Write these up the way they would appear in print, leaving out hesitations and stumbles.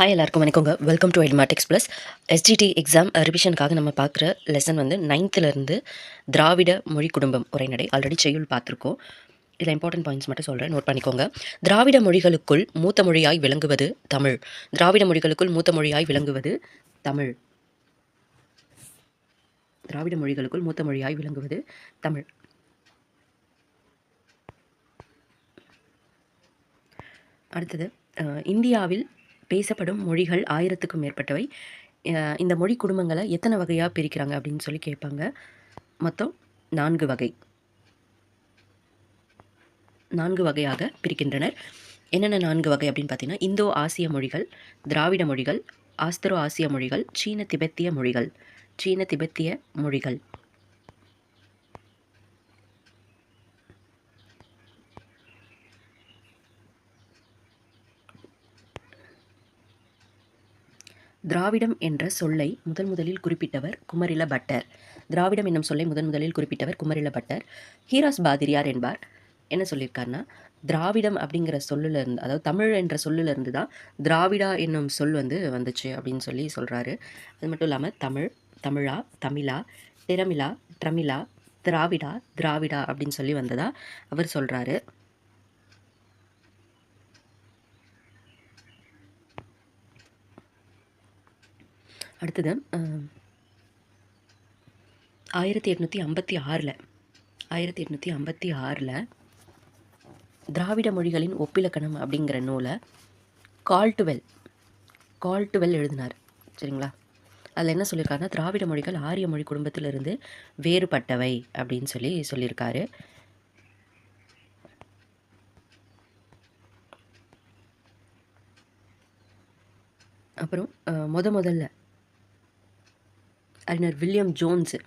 Hi எல்லாருக்கும் வணக்கங்க. Welcome to எல்மாட்டிக்ஸ் ப்ளஸ். எஸ்ஜிடி எக்ஸாம் ரிவிஷனுக்காக நம்ம பார்க்குற லெசன் வந்து 9th திராவிட மொழி குடும்பம் உரைநடை. ஆல்ரெடி செய்யுள் பார்த்துருக்கோம். இதில் இம்பார்ட்டன்ட் பாயிண்ட்ஸ் மட்டும் சொல்கிறேன், நோட் பண்ணிக்கோங்க. திராவிட மொழிகளுக்குள் மூத்த மொழியாய் விளங்குவது தமிழ். திராவிட மொழிகளுக்குள் மூத்த மொழியாய் விளங்குவது தமிழ். திராவிட மொழிகளுக்குள் மூத்த மொழியாய் விளங்குவது தமிழ். அடுத்தது, இந்தியாவில் பேசப்படும் மொழிகள் 1000க்கும் மேற்பட்டவை. இந்த மொழி குடும்பங்களை எத்தனை வகையாக பிரிக்கிறாங்க அப்படின்னு சொல்லி கேட்பாங்க. மொத்தம் 4 வகை. 4 வகையாக பிரிக்கின்றனர். என்னென்ன 4 வகை அப்படின்னு பார்த்தீங்கன்னா, இந்தோ ஆசிய மொழிகள், திராவிட மொழிகள், ஆஸ்திரோ ஆசிய மொழிகள், சீன திபெத்திய மொழிகள். சீன திபெத்திய மொழிகள். திராவிடம் என்ற சொல்லை முதலில் குறிப்பிட்டவர் குமரில பட்டர். திராவிடம் என்னும் சொல்லை முதலில் குறிப்பிட்டவர் குமரில பட்டர். ஹீராஸ் பாதிரியார் என்பார் என்ன சொல்லியிருக்காருன்னா, திராவிடம் அப்படிங்கிற சொல்லுல இருந்து, அதாவது தமிழ் என்ற சொல்லுல இருந்து தான் திராவிடா என்னும் சொல் வந்துச்சு அப்படின்னு சொல்லி சொல்கிறாரு. அது மட்டும் இல்லாமல் தமிழ், தமிழா, தமிழா, திரமிழா, ட்ரமிழா, திராவிடா, திராவிடா அப்படின்னு சொல்லி வந்ததா அவர் சொல்கிறாரு. அடுத்தது, 1856 திராவிட மொழிகளின் ஒப்பிலக்கணம் அப்படிங்கிற நூலை கால்டுவெல் எழுதினார். சரிங்களா? அதில் என்ன சொல்லியிருக்காருன்னா, திராவிட மொழிகள் ஆரிய மொழி குடும்பத்திலிருந்து வேறுபட்டவை அப்படின்னு சொல்லியிருக்காரு. அப்புறம் முதல்ல அறிஞர் வில்லியம் ஜோன்ஸ்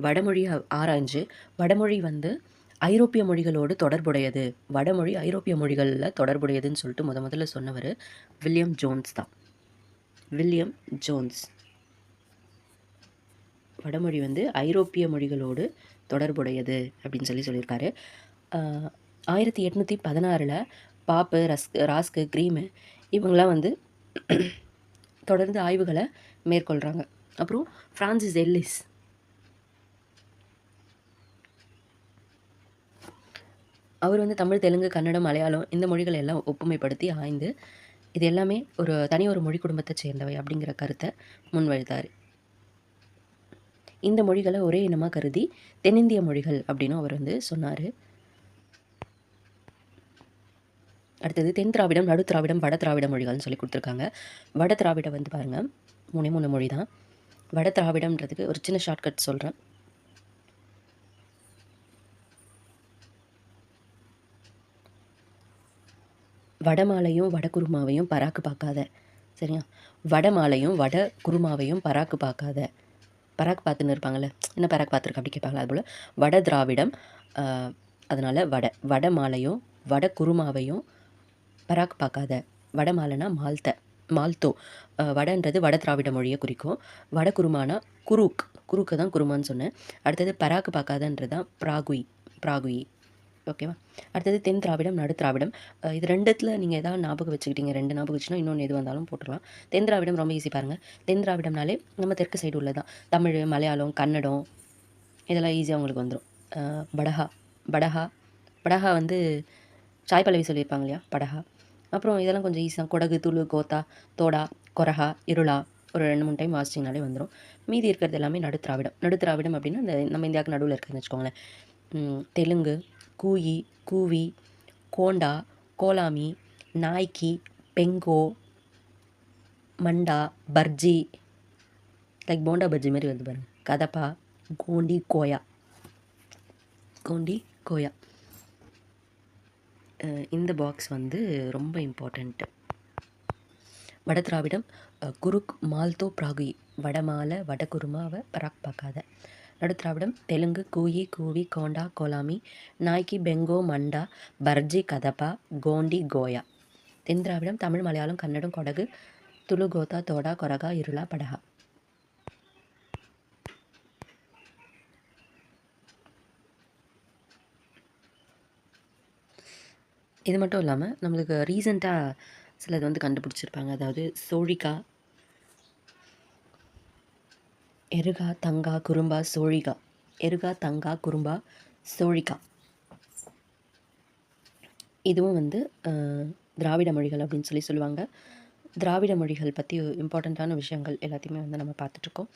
வடமொழியை ஆராய்ஞ்சு, வடமொழி ஐரோப்பிய மொழிகளோடு தொடர்புடையது, வடமொழி ஐரோப்பிய மொழிகளில் தொடர்புடையதுன்னு சொல்லிட்டு முதல்ல சொன்னவர் வில்லியம் ஜோன்ஸ் தான். வில்லியம் ஜோன்ஸ் வடமொழி ஐரோப்பிய மொழிகளோடு தொடர்புடையது அப்படின்னு சொல்லியிருக்காரு. 1816 பாப்பு, ராஸ்கு, கிரீமு இவங்களாம் தொடர்ந்து ஆய்வுகளை மேற்கொள்கிறாங்க. அப்புறம் ஃப்ரான்சிஸ் எல்லிஸ் அவர் தமிழ், தெலுங்கு, கன்னடம், மலையாளம் இந்த மொழிகளை எல்லாம் ஒப்புமைப்படுத்தி ஆய்ந்து இது எல்லாமே ஒரு மொழி குடும்பத்தை சேர்ந்தவை அப்படிங்கிற கருத்தை முன்வைத்தார். இந்த மொழிகளை ஒரே இனமாக கருதி தென்னிந்திய மொழிகள் அப்படின்னு அவர் சொன்னார். அடுத்தது, தென் திராவிடம், நடு திராவிடம், வட திராவிட மொழிகள்னு சொல்லி கொடுத்துருக்காங்க. வட திராவிடம் பாருங்கள், 3 மொழி தான். வட திராவிடம்ன்றதுக்கு ஒரு சின்ன ஷார்ட்கட் சொல்கிறேன். வடமாலையும் வடகுருமாவையும் பராக்கு பார்க்காத. சரியா? வடமாலையும் வட குருமாவையும் பராக்கு பார்க்காத. பராக்கு பார்த்துன்னு இருப்பாங்கள்ல, என்ன பராக்கு பார்த்துருக்க அப்படி கேட்பாங்களா? அதுபோல் வட திராவிடம், அதனால் வடமாலையும் வட குருமாவையும் பராக்கு பார்க்காத. வடமாலைனா மால்தோ. வடன்றது வட திராவிட மொழியை குறிக்கும். வட குருமானா குறுக்கு தான் குருமான்னு சொன்னேன். அடுத்தது பராக்கு பார்க்காதன்றது தான் பிராகுயி. ஓகேவா? அடுத்தது தென் திராவிடம், நடு திராவிடம். இது 2த்தில் நீங்கள் எதாவது ஞாபகம் வச்சுக்கிட்டீங்க, 2 ஞாபகம் வச்சுன்னா இன்னொன்று எது வந்தாலும் போட்டுடலாம். தென் திராவிடம் ரொம்ப ஈஸி பாருங்கள். தென் திராவிடம்னாலே நம்ம தெற்கு சைடு உள்ளதான். தமிழ், மலையாளம், கன்னடம் இதெல்லாம் ஈஸியாக உங்களுக்கு வந்துடும். படஹா சாய் பல்லவி சொல்லியிருப்பாங்க இல்லையா, படஹா. அப்புறம் இதெல்லாம் கொஞ்சம் ஈஸியாக கொடகு, துளு, கோத்தா, தோடா, கொரஹா, இருளா ஒரு 2-3 டைம் வாசிச்சிங்கனாலே வந்துடும். மீதி இருக்கிறது எல்லாமே நடு திராவிடம் அப்படின்னா நம்ம இந்தியாவுக்கு நடுவில் இருக்குதுன்னு வச்சுக்கோங்களேன். தெலுங்கு, கூயி, கூவி, கோண்டா, கோலாமி, நாய்க்கி, பெங்கோ, மண்டா, பர்ஜி, லைக் போண்டா பர்ஜி மாதிரி பாருங்கள், கதப்பா, கோண்டி, கோயா. இந்த பாக்ஸ் ரொம்ப இம்பார்ட்டண்ட்டு. வட திராவிடம் குருக், மால்தோ, பிராகுயி. வடமாலை, வடகுருமாவை பராக் பார்க்காத. நடு திராவிடம் தெலுங்கு, கூயி, கூவி, கோண்டா, கோலாமி, நாய்க்கி, பெங்கோ, மண்டா, பர்ஜி, கதப்பா, கோண்டி, கோயா. தென் திராவிடம் தமிழ், மலையாளம், கன்னடம், கொடகு, துளு, கோத்தா, தோடா, கொரகா, இருளா, படஹா. இது மட்டும் இல்லாமல் நம்மளுக்கு ரீசெண்டாக சிலது வந்து கண்டுபிடிச்சிருப்பாங்க. அதாவது சோழிகா, எருகா, தங்கா, குறும்பா, சோழிகா. எருகா, தங்கா, குறும்பா, சோழிகா. இதுவும் வந்து திராவிட மொழிகள் அப்படின்னு சொல்லுவாங்க. திராவிட மொழிகள் பற்றி இம்பார்ட்டண்ட்டான விஷயங்கள் எல்லாத்தையுமே வந்து நம்ம பார்த்துட்ருக்கோம்.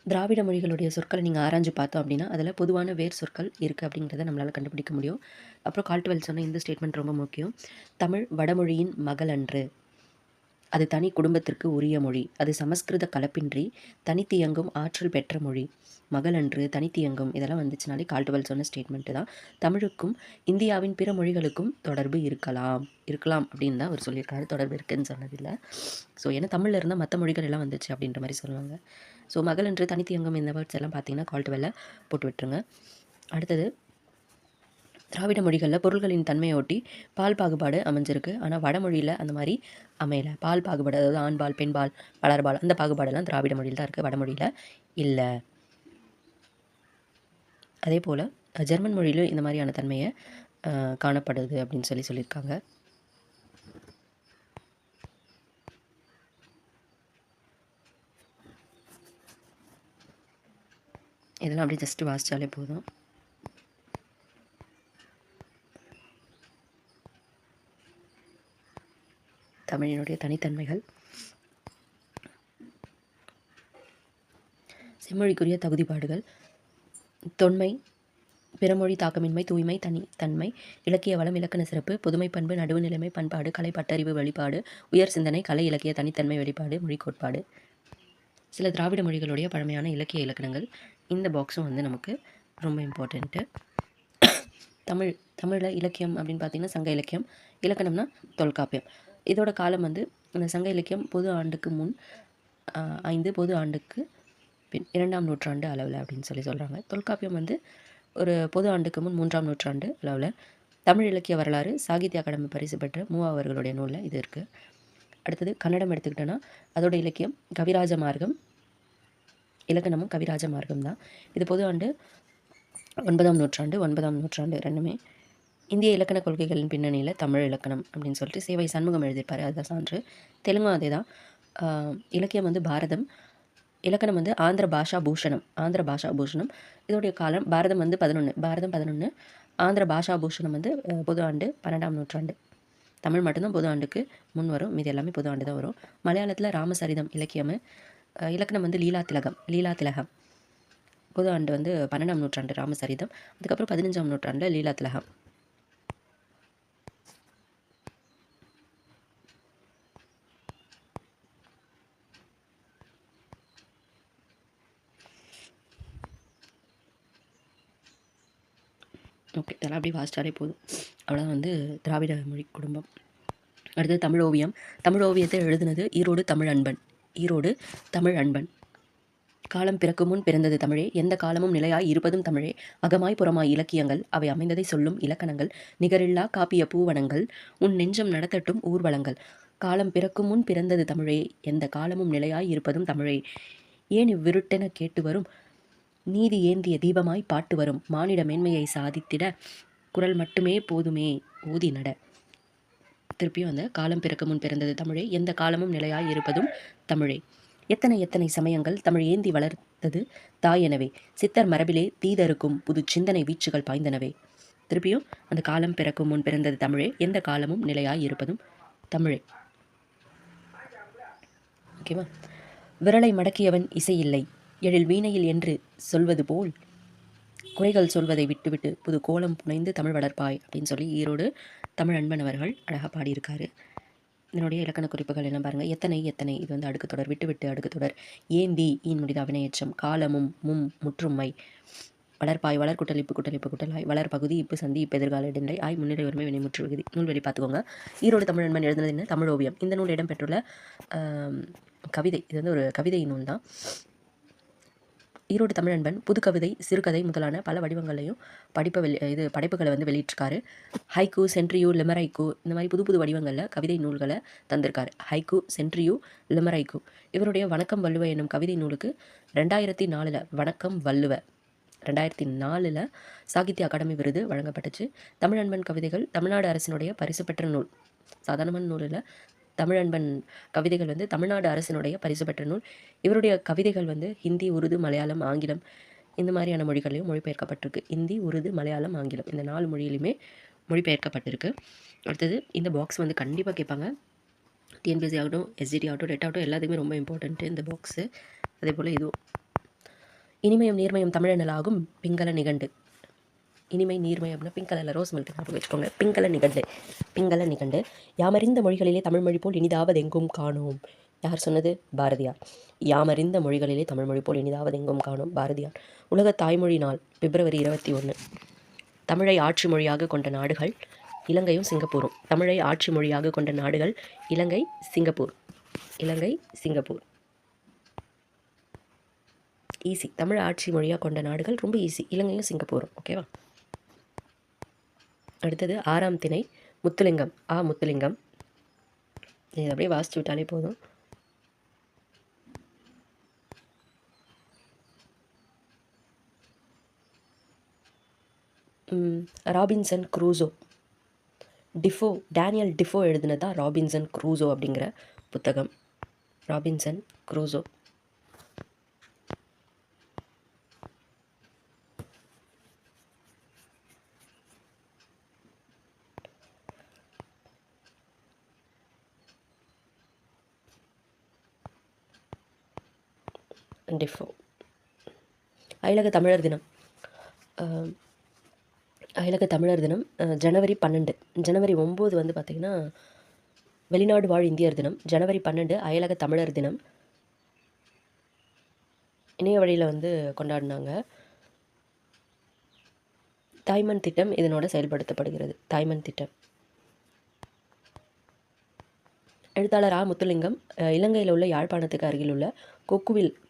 திராவிட மொழிகளுடைய சொற்களை நீங்கள் ஆராய்ஞ்சு பார்த்தோம் அப்படின்னா அதில் பொதுவான வேர் சொற்கள் இருக்குது அப்படிங்கிறத நம்மளால் கண்டுபிடிக்க முடியும். அப்புறம் கால்டுவெல் சொன்ன இந்த ஸ்டேட்மெண்ட் ரொம்ப முக்கியம். தமிழ் வடமொழியின் மகள் அன்று, அது தனி குடும்பத்திற்கு உரிய மொழி, அது சமஸ்கிருத கலப்பின்றி தனித்து இயங்கும் ஆற்றல் பெற்ற மொழி. மகளன்று, தனித்து இயங்கும், இதெல்லாம் வந்துச்சுனாலே கால்டுவெல் சொன்ன ஸ்டேட்மெண்ட்டு தான். தமிழுக்கும் இந்தியாவின் பிற மொழிகளுக்கும் தொடர்பு இருக்கலாம் அப்படின்னு தான் அவர் சொல்லியிருக்காரு. தொடர்பு இருக்குதுன்னு சொன்னதில்லை. ஸோ ஏன்னா தமிழில் இருந்தால் மற்ற மொழிகள் எல்லாம் வந்துச்சு அப்படின்ற மாதிரி சொல்லுவாங்க. ஸோ மகளன்று, தனித்து இயங்கும் இந்த வேர்ட்ஸ் எல்லாம் பார்த்தீங்கன்னா கால்டுவெல்ல போட்டு விட்டுருங்க. அடுத்தது, திராவிட மொழிகளில் பொருள்களின் தன்மையை ஒட்டி பால் பாகுபாடு அமைஞ்சிருக்கு. ஆனால் வடமொழியில் அந்த மாதிரி அமையலை. பால் பாகுபாடு, அதாவது ஆண்பால், பெண்பால், வளர்பால், அந்த பாகுபாடெல்லாம் திராவிட மொழியில் தான் இருக்குது, வடமொழியில் இல்லை. அதே போல் ஜெர்மன் மொழியிலும் இந்த மாதிரியான தன்மையை காணப்படுது அப்படின்னு சொல்லியிருக்காங்க. இதெல்லாம் அப்படியே ஜஸ்ட்டு வாசித்தாலே போதும். தமிழினுடைய தனித்தன்மைகள். செம்மொழிக்குரிய தகுதிப்பாடுகள்: தொன்மை, பிறமொழி தாக்கமின்மை, தூய்மை, தனித்தன்மை, இலக்கிய வளம், இலக்கண சிறப்பு, பொதுமை பண்பு, நடுவு நிலைமை, பண்பாடு, கலை, பட்டறிவு வெளிப்பாடு, உயர் சிந்தனை, கலை, இலக்கிய தனித்தன்மை வெளிப்பாடு, மொழி கோட்பாடு. சில திராவிட மொழிகளுடைய பழமையான இலக்கிய இலக்கணங்கள். இந்த பாக்ஸும் வந்து நமக்கு ரொம்ப இம்பார்ட்டண்ட்டு. தமிழில் இலக்கியம் அப்படின்னு பார்த்தீங்கன்னா சங்க இலக்கியம், இலக்கணம்னா தொல்காப்பியம். இதோட காலம் வந்து அந்த சங்க இலக்கியம் பொது ஆண்டுக்கு முன் 5, பொது ஆண்டுக்கு பின் 2ஆம் நூற்றாண்டு அளவில் அப்படின்னு சொல்கிறாங்க. தொல்காப்பியம் வந்து ஒரு பொது ஆண்டுக்கு முன் 3ஆம் நூற்றாண்டு அளவில். தமிழ் இலக்கிய வரலாறு சாகித்ய அகாடமி பரிசு பெற்ற மூவா அவர்களுடைய நூலில் இது இருக்குது. அடுத்தது கன்னடம் எடுத்துக்கிட்டோன்னா அதோட இலக்கியம் கவிராஜ மார்க்கம், இலக்கணமும் கவிராஜ மார்க்கம் தான். இது பொது ஆண்டு 9ஆம் நூற்றாண்டு ரெண்டுமே. இந்திய இலக்கண கொள்கைகளின் பின்னணியில் தமிழ் இலக்கணம் அப்படின்னு சொல்லிட்டு சேவை சண்முகம் எழுதியிருப்பார், அதுதான் சான்று. தெலுங்கும் அதே தான். இலக்கியம் வந்து பாரதம், இலக்கணம் வந்து ஆந்திர பாஷா பூஷணம். இதோடைய காலம் பாரதம் வந்து 11, ஆந்திர பாஷா பூஷணம் வந்து பொது ஆண்டு 12ஆம் நூற்றாண்டு. தமிழ் மட்டும்தான் பொது ஆண்டுக்கு முன் வரும், மீது எல்லாமே பொது ஆண்டு தான் வரும். மலையாளத்தில் ராமசரிதம் இலக்கியம், இலக்கணம் வந்து லீலா திலகம். பொது ஆண்டு வந்து 12ஆம் நூற்றாண்டு ராமசரிதம். அதுக்கப்புறம் 15ஆம் நூற்றாண்டில் லீலா திலகம். ஓகே, இதெல்லாம் அப்படியே வாசிச்சாலே போதும். அவ்வளோதான் வந்து திராவிட மொழி குடும்பம். அடுத்தது தமிழ் ஓவியம். தமிழ் ஓவியத்தை எழுதுனது ஈரோடு தமிழ் அன்பன். காலம் பிறக்கும் முன் பிறந்தது தமிழே, எந்த காலமும் நிலையாய் இருப்பதும் தமிழே, அகமாய் புறமாய் இலக்கியங்கள், அவை அமைந்ததை சொல்லும் இலக்கணங்கள், நிகரில்லா காப்பிய பூவனங்கள், உன் நெஞ்சம் நடத்தட்டும் ஊர்வலங்கள். காலம் பிறக்கும் முன் பிறந்தது தமிழே, எந்த காலமும் நிலையாய் இருப்பதும் தமிழே, ஏன் இவ்விருட்டென கேட்டு வரும், நீதி ஏந்திய தீபமாய் பாட்டு வரும், மானிட மேன்மையை சாதித்திட குரல் மட்டுமே போதுமே ஊதி நட. திருப்பியும் அந்த காலம் பிறக்க முன் பிறந்தது தமிழே, எந்த காலமும் நிலையாய் இருப்பதும் தமிழே, எத்தனை சமயங்கள் தமிழ் ஏந்தி வளர்த்தது தாயெனவே, சித்தர் மரபிலே தீதருக்கும் புது சிந்தனை வீச்சுகள் பாய்ந்தனவே. திருப்பியும் அந்த காலம் பிறக்கும் முன் பிறந்தது தமிழே, எந்த காலமும் நிலையாய் இருப்பதும் தமிழே. ஓகேவா? விரலை மடக்கியவன் இசை இல்லை, எழில் வீணையில் என்று சொல்வது போல் குறைகள் சொல்வதை விட்டுவிட்டு புது கோலம் புனைந்து தமிழ் வளர்ப்பாய் அப்படின்னு சொல்லி ஈரோடு தமிழ் அன்பன் அவர்கள் அழகாக பாடியிருக்காரு. இதனுடைய இலக்கண குறிப்புகள் எல்லாம் பாருங்கள். எத்தனை இது வந்து அடுக்கு தொடர், விட்டு அடுக்கு தொடர், ஏந்தி ஈன் முடித வினையெச்சம், காலமும் முற்றுமை, வளர்ப்பாய் வளர்குட்டல் இப்பு குட்டலாய், வளர் பகுதி இப்பு சந்தி இப்பு எதிர்கால இடைநிலை ஆய் முன்னிலை உரிமை வினை முற்று விகுதி. நூல்வெளி பார்த்துக்கோங்க. ஈரோடு தமிழ் அன்பன் எழுதுனது என்ன? தமிழ் ஓவியம். இந்த நூல் இடம்பெற்றுள்ள கவிதை, இது வந்து ஒரு கவிதை நூல் தான். ஈரோடு தமிழன்பன் புதுக்கவிதை, சிறுகதை முதலான பல வடிவங்களையும் படைப்புகளை வந்து வெளியிட்டிருக்காரு. ஹைக்கூ, சென்ட்ரியூ, லிமரைக்கூ, இந்த மாதிரி புது வடிவங்களில் கவிதை நூல்களை தந்திருக்காரு. Haiku, senryu, லிமரைக்கூ. இவருடைய வணக்கம் வள்ளுவ என்னும் கவிதை நூலுக்கு 2004 வணக்கம் வள்ளுவ 2004 சாகித்ய அகாடமி விருது வழங்கப்பட்டுச்சு. தமிழன்பன் கவிதைகள் தமிழ்நாடு அரசினுடைய பரிசு பெற்ற நூல். சாதாரணமான நூல் இல்லை. தமிழன்பன் கவிதைகள் வந்து தமிழ்நாடு அரசினுடைய பரிசு பெற்ற நூல். இவருடைய கவிதைகள் வந்து ஹிந்தி, உருது, மலையாளம், ஆங்கிலம் இந்த மாதிரியான மொழிகளையும் மொழிபெயர்க்கப்பட்டிருக்கு. ஹிந்தி, உருது, மலையாளம், ஆங்கிலம் இந்த 4 மொழியிலுமே மொழிபெயர்க்கப்பட்டிருக்கு. அடுத்தது இந்த பாக்ஸ் வந்து கண்டிப்பாக கேட்பாங்க. டிஎன்பிஎஸ்சி ஆகட்டும், எஸ்ஜிடி ஆகட்டும், டெட் ஆகட்டும், எல்லாத்துக்குமே ரொம்ப இம்பார்ட்டண்ட்டு இந்த பாக்ஸு. அதே போல் இதுவும் இனிமயம் நீர்மயம் தமிழனலாகும் பிங்கள நிகண்டு. இனிமை நீர்மை அப்படின்னா பிங்க் கலரில் ரோஸ் மில்க் ஞாபகம் வச்சுக்கோங்க. பிங்கள நிகண்டு, பிங்கள நிகண்டு. யாமறிந்த மொழிகளிலே தமிழ் மொழி போல் இனிதாவது எங்கும் காணோம். யார் சொன்னது? பாரதியார். யாமறிந்த மொழிகளிலே தமிழ் மொழி போல் இனிதாவது எங்கும் காணோம், பாரதியார். உலக தாய்மொழி நாள் பிப்ரவரி 21. தமிழை ஆட்சி மொழியாக கொண்ட நாடுகள் இலங்கையும் சிங்கப்பூரும். தமிழை ஆட்சி மொழியாக கொண்ட நாடுகள் இலங்கை, சிங்கப்பூர். இலங்கை, சிங்கப்பூர். ஈஸி. தமிழ் ஆட்சி மொழியாக கொண்ட நாடுகள் ரொம்ப ஈஸி, இலங்கையும் சிங்கப்பூரும். ஓகேவா? அடுத்தது 6ஆம் திணை முத்துலிங்கம். முத்துலிங்கம். இது அப்படியே வாசிச்சு விட்டாலே போதும். Robinson Crusoe. டேனியல் டிஃபோ எழுதினது தான் ராபின்சன் க்ரூசோ அப்படிங்கிற புத்தகம். Robinson Crusoe. டிஃபோ. அயலக தமிழர் தினம். அயலக தமிழர் தினம் ஜனவரி 12. ஜனவரி 9 வந்து பார்த்திங்கன்னா வெளிநாடு வாழ் இந்தியர் தினம். ஜனவரி 12 அயலக தமிழர் தினம். இணைய வழியில் வந்து கொண்டாடினாங்க. தாய்மண் திட்டம் இதனோட செயல்படுத்தப்படுகிறது. தாய்மண் திட்டம். எழுத்தாளர் முத்துலிங்கம் இலங்கையில் உள்ள யாழ்ப்பாணத்துக்கு அருகில் உள்ள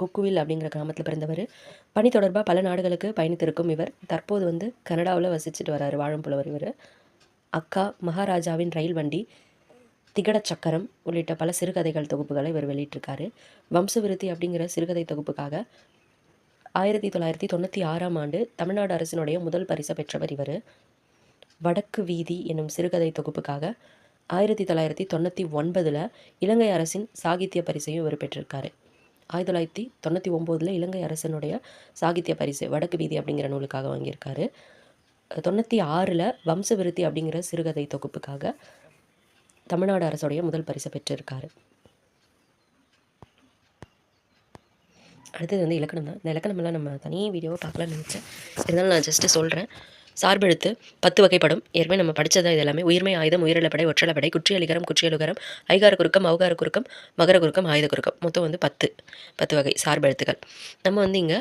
கொக்குவில் அப்படிங்கிற கிராமத்தில் பிறந்தவர். பணி தொடர்பாக பல நாடுகளுக்கு பயணித்திருக்கும் இவர் தற்போது வந்து கனடாவில் வசிச்சுட்டு வர்றாரு. வாழும் புலவர் இவர். அக்கா, மகாராஜாவின் ரயில் வண்டி, திகட சக்கரம் உள்ளிட்ட பல சிறுகதைகள் தொகுப்புகளை இவர் வெளியிட்டிருக்காரு. வம்சவிருத்தி அப்படிங்கிற சிறுகதை தொகுப்புக்காக 1996ஆம் ஆண்டு தமிழ்நாடு அரசினுடைய முதல் பரிசை பெற்றவர் இவர். வடக்கு வீதி என்னும் சிறுகதை தொகுப்புக்காக 1999 இலங்கை அரசின் சாகித்ய பரிசையும் இவர் பெற்றிருக்காரு. 1999 இலங்கை அரசனுடைய சாகித்ய பரிசு வடக்கு வீதி அப்படிங்கிற நூலுக்காக வாங்கியிருக்காரு. 96 வம்சவிருத்தி அப்படிங்கிற சிறுகதை தொகுப்புக்காக தமிழ்நாடு அரசுடைய முதல் பரிசை பெற்றிருக்காரு. அடுத்தது வந்து இலக்கணம் தான். இந்த இலக்கணமெல்லாம் நம்ம தனி வீடியோவை பார்க்கலாம்னு நினச்சேன். இருந்தாலும் நான் ஜஸ்ட்டு சொல்கிறேன். சார்பெழுத்து 10 வகைப்படும். ஏற்கனவே நம்ம படித்ததா இது எல்லாமே. உயிர்மை, ஆயுதம், உயிரிழப்படை, ஒற்றளப்படை, குற்றியலிகரம், குற்றியலுகரம், ஐகார குறுக்கம், அவுகார குறுக்கம், மகர குறுக்கம், ஆயுத குறுக்கம். மொத்தம் வந்து 10 வகை சார்பெழுத்துக்கள். நம்ம வந்து இங்கே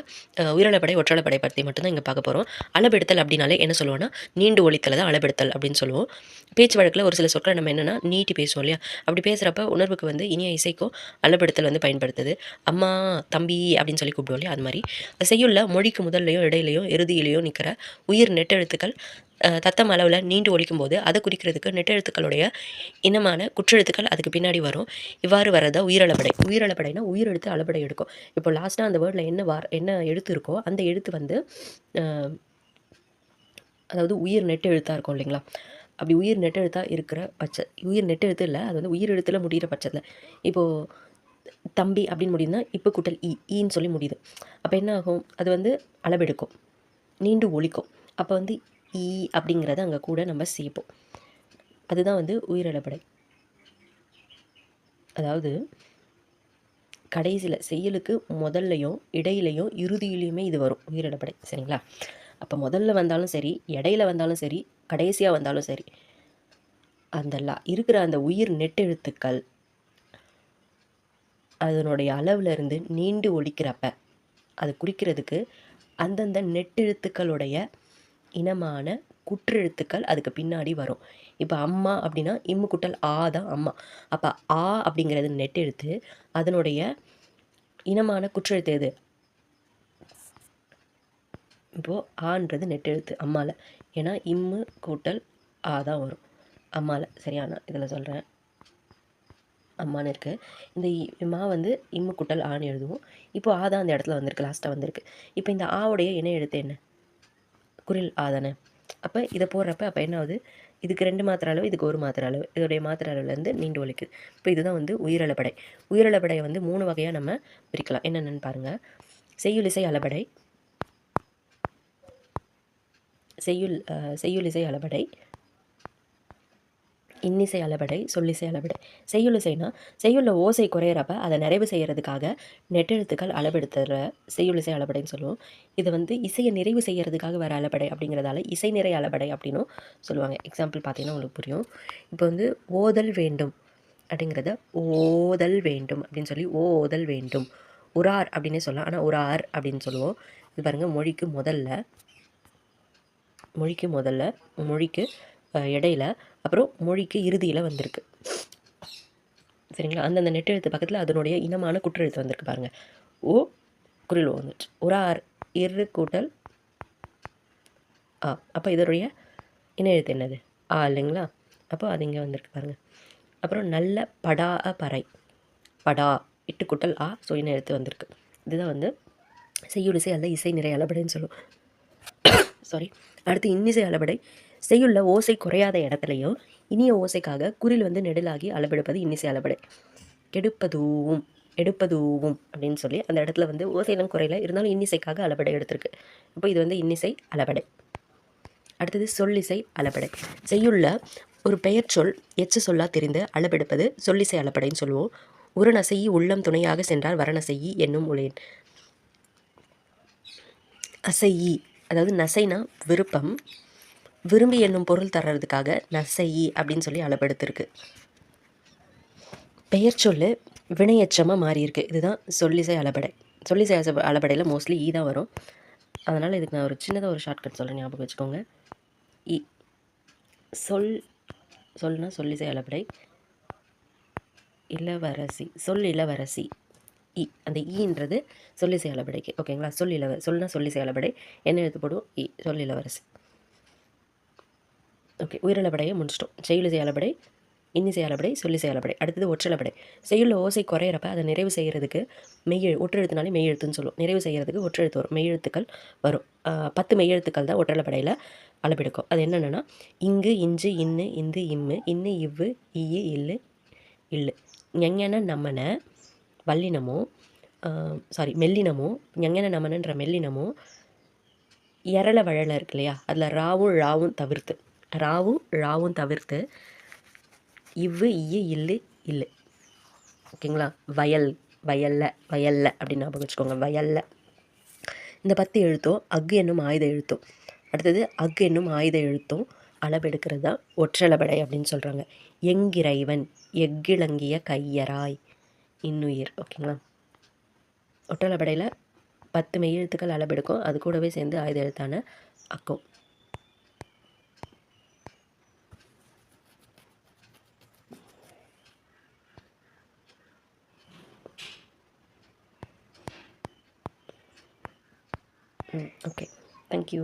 உயிரிழப்படை, ஒற்றளப்படை பற்றி மட்டும்தான் இங்கே பார்க்க போகிறோம். அளபெடுத்தல் அப்படின்னாலே என்ன சொல்லுவோம்னா நீண்டு ஒலித்தலை தான் அளபெடுத்தல் அப்படின்னு சொல்லுவோம். பேச்சு வழக்கில் ஒரு சில சொற்களை நம்ம என்னென்னா நீட்டி பேசுவோம் இல்லையா? அப்படி பேசுகிறப்ப உணர்வுக்கு வந்து இனிய இசைக்கும் அளபெடுத்தல் வந்து பயன்படுத்துது. அம்மா, தம்பி அப்படின்னு சொல்லி கூப்பிடுவோம் இல்லையா? அது மாதிரி செய்யுள்ள மொழிக்கு முதல்லையும் இடையிலையும் இறுதியிலையும் நிற்கிற உயிர் நெட்டெழுத்துக்கள் தத்தம் அளவில் நீண்டு ஒலிக்கும் போது அதை குறிக்கிறதுக்கு நெட்டெழுத்துக்களுடைய இனமான குற்றெழுத்துக்கள் அதுக்கு பின்னாடி வரும். இவ்வாறு வரதா உயிரளபடை. உயிரளபடைனா உயிரெழுத்து அளபடை எடுக்கும். இப்போ லாஸ்ட்டாக அந்த வேர்டில் என்ன எழுத்து இருக்கோ அந்த எழுத்து வந்து அதாவது உயிர் நெட்டெழுத்தாக இருக்கும் இல்லைங்களா? அப்படி உயிர் நெட்டெழுத்தாக இருக்கிற உயிர் நெட்டெழுத்து இல்லை, அது வந்து உயிர் எழுத்தில் முடிகிற பட்சத்தில் இப்போது தம்பி அப்படின்னு முடியுதுன்னா இப்போ கூட்டல் ஈன்னு சொல்லி முடியுது. அப்போ என்ன ஆகும்? அது வந்து அளவெடுக்கும், நீண்டு ஒலிக்கும். அப்போ வந்து ஈ அப்படிங்கிறத அங்கே கூட நம்ம சேர்ப்போம். அதுதான் வந்து உயிரிழப்படை. அதாவது கடைசியில் செய்யலுக்கு முதல்லையும் இடையிலையும் இறுதியிலையுமே இது வரும் உயிரிழப்படை. சரிங்களா? அப்போ முதல்ல வந்தாலும் சரி, இடையில வந்தாலும் சரி, கடைசியாக வந்தாலும் சரி, அந்த இருக்கிற அந்த உயிர் நெட்டெழுத்துக்கள் அதனுடைய அளவில் இருந்து நீண்டு ஒலிக்கிறப்ப அது குறிக்கிறதுக்கு அந்தந்த நெட்டெழுத்துக்களுடைய இனமான குற்றெழுத்துக்கள் அதுக்கு பின்னாடி வரும். இப்போ அம்மா அப்படின்னா இம்மு குட்டல் ஆ தான் அம்மா. அப்போ ஆ அப்படிங்கிறது நெட்டெழுத்து, அதனுடைய இனமான குற்றெழுத்து எது? இப்போது ஆன்றது நெட்டெழுத்து அம்மாவில். ஏன்னா இம்மு கூட்டல் ஆ தான் வரும் அம்மாவில். சரியான இதில் சொல்கிறேன், அம்மானு இருக்குது. இந்த மா வந்து இம்மு குட்டல் ஆன்னு எழுதுவோம். இப்போது ஆ தான் அந்த இடத்துல வந்திருக்கு, லாஸ்ட்டாக வந்திருக்கு. இப்போ இந்த ஆவுடைய இணை எழுத்து என்ன? குரில் ஆ தானே. அப்போ இதை போடுறப்ப அப்போ என்ன ஆகுது? இதுக்கு 2 மாத்திரை அளவு, இதுக்கு 1 மாத்திரை அளவு. இதோடைய மாத்திரை அளவுலேருந்து நீண்டு ஒலிக்குது. இப்போ இதுதான் வந்து உயிரளபடை. உயிரளபடையை வந்து 3 வகையாக நம்ம பிரிக்கலாம். என்னென்னு பாருங்கள். செய்யுளிசை அளபடை, செய்யுளிசை அளபடை, இன்னிசை அளபடை, சொல்லிசை அளபடை. செய்யுளிசைனா செய்யுள்ள ஓசை குறையிறப்ப அதை நிறைவு செய்கிறதுக்காக நெட்டெழுத்துக்கள் அளபெடுத்துற செய்யுளிசை அளபடைன்னு சொல்லுவோம். இது வந்து இசையை நிறைவு செய்கிறதுக்காக வர அளபடை அப்படிங்கிறதால இசை நிறை அளபடை அப்படின்னும் சொல்லுவாங்க. எக்ஸாம்பிள் பார்த்தீங்கன்னா உங்களுக்கு புரியும். இப்போ வந்து ஓதல் வேண்டும் அப்படிங்கிறத ஓதல் வேண்டும் அப்படின்னு சொல்லி ஓதல் வேண்டும். உரார் அப்படின்னே சொல்லலாம். ஆனால் உரார் அப்படின்னு சொல்லுவோம். இது பாருங்கள், மொழிக்கு முதல்ல மொழிக்கு இடையில அப்புறம் மொழிக்கு இறுதியில் வந்திருக்கு. சரிங்களா? அந்தந்த நெட்டெழுத்து பக்கத்தில் அதனுடைய இனமான குற்றெழுத்து வந்திருக்கு பாருங்கள். ஓ குறில் ஓ வந்துச்சு. உரார் இரு கூட்டல் ஆ. அப்போ இதனுடைய இன எழுத்து என்னது? ஆ இல்லைங்களா? அப்போ அது இங்கே வந்திருக்கு பாருங்கள். அப்புறம் நல்ல படா பறை, படா இட்டு கூட்டல் ஆ. ஸோ இன எழுத்து வந்திருக்கு. இதுதான் வந்து செய்யுளிசை அல்ல இசை நிறை அளபடைன்னு சொல்லுவோம். சாரி. அடுத்து இன்னிசை அளபடை. செய்யுள்ள ஓசை குறையாத இடத்துலையும் இனிய ஓசைக்காக குறில் வந்து நெடிலாகி அளபெடுப்பது இன்னிசை அளபடை. எடுப்பதூவும் அப்படின்னு சொல்லி அந்த இடத்துல வந்து ஓசையெல்லாம் குறையில இருந்தாலும் இன்னிசைக்காக அளபடை எடுத்திருக்கு. இப்போ இது வந்து இன்னிசை அளபடை. அடுத்தது சொல்லிசை அளபடை. செய்யுள்ள ஒரு பெயர் சொல் எச்சு சொல்லா தெரிந்து அளபெடுப்பது சொல்லிசை அளபடைன்னு சொல்லுவோம். ஒரு நசையி உள்ளம் துணையாக சென்றால் வரணசையி என்னும் உளேன். அசையி அதாவது நசைனா விருப்பம், விரும்பி என்னும் பொருள் தர்றதுக்காக நசையி அப்படின்னு சொல்லி அளபெடுத்திருக்கு. பெயர் சொல்லு வினையச்சமாக மாறியிருக்கு. இதுதான் சொல்லிசை அளபடை. சொல்லிசை அளபடையில் மோஸ்ட்லி ஈ தான் வரும். அதனால் இதுக்கு நான் ஒரு சின்னதாக ஒரு ஷார்ட்கட் சொல்கிறேன், ஞாபகம் வச்சுக்கோங்க. இ சொல்னா சொல்லிசை அளபடை. இளவரசி இளவரசி இ. அந்த ஈன்றது சொல்லிசை அளபடைக்கு. ஓகேங்களா? சொல்னா சொல்லிசை அளபடை. என்ன எழுத்து போடுவோம்? இ. இளவரசி. ஓகே, உயிரளபடையை முடிச்சிட்டோம். செய்யுளிசை அளபடை, இன்னிசை அளபடை, சொல்லிசை அளபடை. அடுத்தது ஒற்றளபடை. செய்யுள்ள ஓசை குறையிறப்ப அதை நிறைவு செய்கிறதுக்கு ஒற்றெழுத்துனாலே மெய்யெழுத்துன்னு சொல்லுவோம். நிறைவு செய்கிறதுக்கு ஒற்றெழுத்து வரும், மெய்யெழுத்துக்கள் வரும். 10 மெய்யெழுத்துக்கள் தான் ஒற்றளபடையில் அளபெடுக்கும். அது என்னென்னா இங்கு, இஞ்சு, இன்னு, இந்து, இம்மு, இன்னு, இவ்வு, ஈயு, இல்லு, இல்லு. ஞஞன நம்மன வல்லினமோ மெல்லினமோ, ஞஞன நமனன்ற மெல்லினமோ எரள வழல இருக்கு இல்லையா, அதில் ராவும் ழாவும் தவிர்த்து இவ்வு, ஈயு, இல்லு, இல்லு. ஓகேங்களா? வயல்ல அப்படின்னு ஞாபகம் வச்சுக்கோங்க. வயல்ல. இந்த 10 எழுத்தும் அக்கு என்னும் ஆயுத எழுத்தும். அடுத்தது அக்கு என்னும் ஆயுத எழுத்தும் அளபெடுக்கிறது தான் ஒற்றளபடை அப்படின்னு சொல்கிறாங்க. எங்கிறைவன் எக்கிழங்கிய கையராய் இன்னுயிர். ஓகேங்களா? ஒற்றளபடையில் 10 மெய்யெழுத்துக்கள் அளபெடுக்கும். அது கூடவே சேர்ந்து ஆயுத எழுத்தான அக்கும். Okay, thank you.